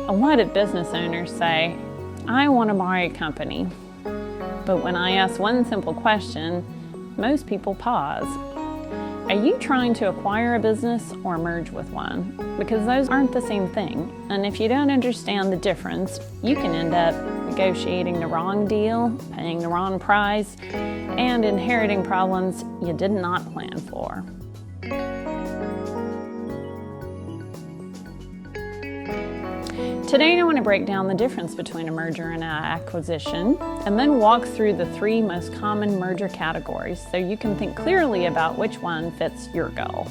A lot of business owners say, I want to buy a company. But when I ask one simple question, most people pause. Are you trying to acquire a business or merge with one? Because those aren't the same thing. And if you don't understand the difference, you can end up negotiating the wrong deal, paying the wrong price, and inheriting problems you did not plan for. Today I want to break down the difference between a merger and an acquisition, and then walk through the three most common merger categories so you can think clearly about which one fits your goal.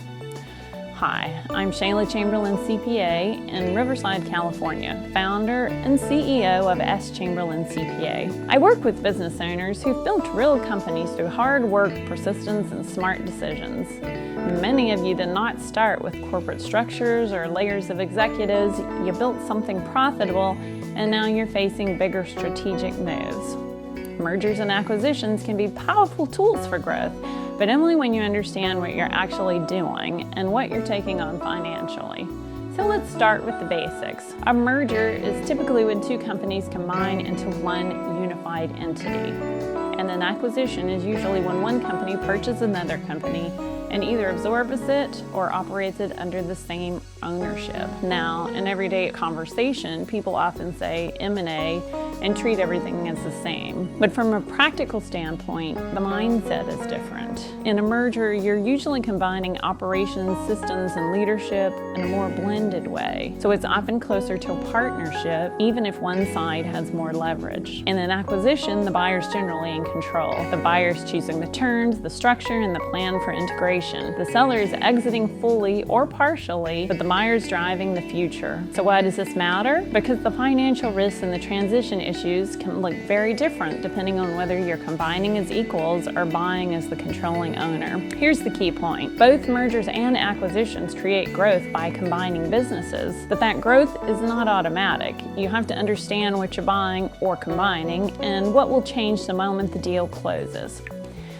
Hi, I'm Shayla Chamberlain, CPA in Riverside, California, founder and CEO of S. Chamberlain CPA. I work with business owners who've built real companies through hard work, persistence, and smart decisions. Many of you did not start with corporate structures or layers of executives. You built something profitable, and now you're facing bigger strategic moves. Mergers and acquisitions can be powerful tools for growth, but only when you understand what you're actually doing and what you're taking on financially. So let's start with the basics. A merger is typically when two companies combine into one unified entity. And an acquisition is usually when one company purchases another company and either absorbs it or operates it under the same ownership. Now, in everyday conversation, people often say M&A and treat everything as the same. But from a practical standpoint, the mindset is different. In a merger, you're usually combining operations, systems, and leadership in a more blended way. So it's often closer to a partnership, even if one side has more leverage. In an acquisition, the buyer's generally in control. The buyer's choosing the terms, the structure, and the plan for integration. The seller is exiting fully or partially, but the buyer's driving the future. So why does this matter? Because the financial risks and the transition issues can look very different depending on whether you're combining as equals or buying as the controlling owner. Here's the key point. Both mergers and acquisitions create growth by combining businesses, but that growth is not automatic. You have to understand what you're buying or combining and what will change the moment the deal closes.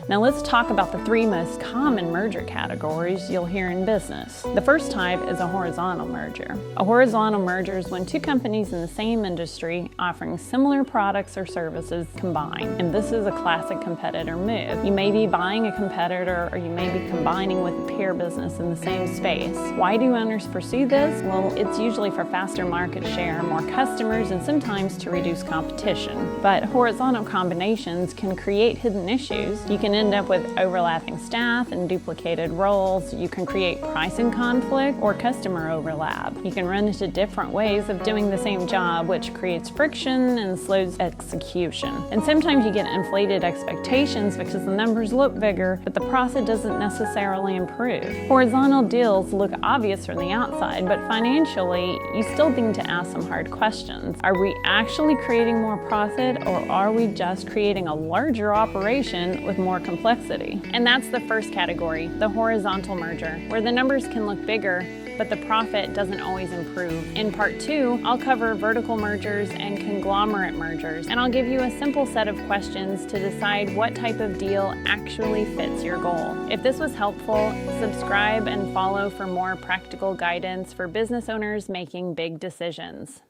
Now let's talk about the three most common merger categories you'll hear in business. The first type is a horizontal merger. A horizontal merger is when two companies in the same industry offering similar products or services combine. And this is a classic competitor move. You may be buying a competitor or you may be combining with a peer business in the same space. Why do owners pursue this? Well, it's usually for faster market share, more customers, and sometimes to reduce competition. But horizontal combinations can create hidden issues. You can end up with overlapping staff and duplicated roles. You can create pricing conflict or customer overlap. You can run into different ways of doing the same job, which creates friction and slows execution. And sometimes you get inflated expectations because the numbers look bigger, but the profit doesn't necessarily improve. Horizontal deals look obvious from the outside, but financially, you still need to ask some hard questions. Are we actually creating more profit, or are we just creating a larger operation with more complexity? And that's the first category, the horizontal merger, where the numbers can look bigger, but the profit doesn't always improve. In part 2, I'll cover vertical mergers and conglomerate mergers, and I'll give you a simple set of questions to decide what type of deal actually fits your goal. If this was helpful, subscribe and follow for more practical guidance for business owners making big decisions.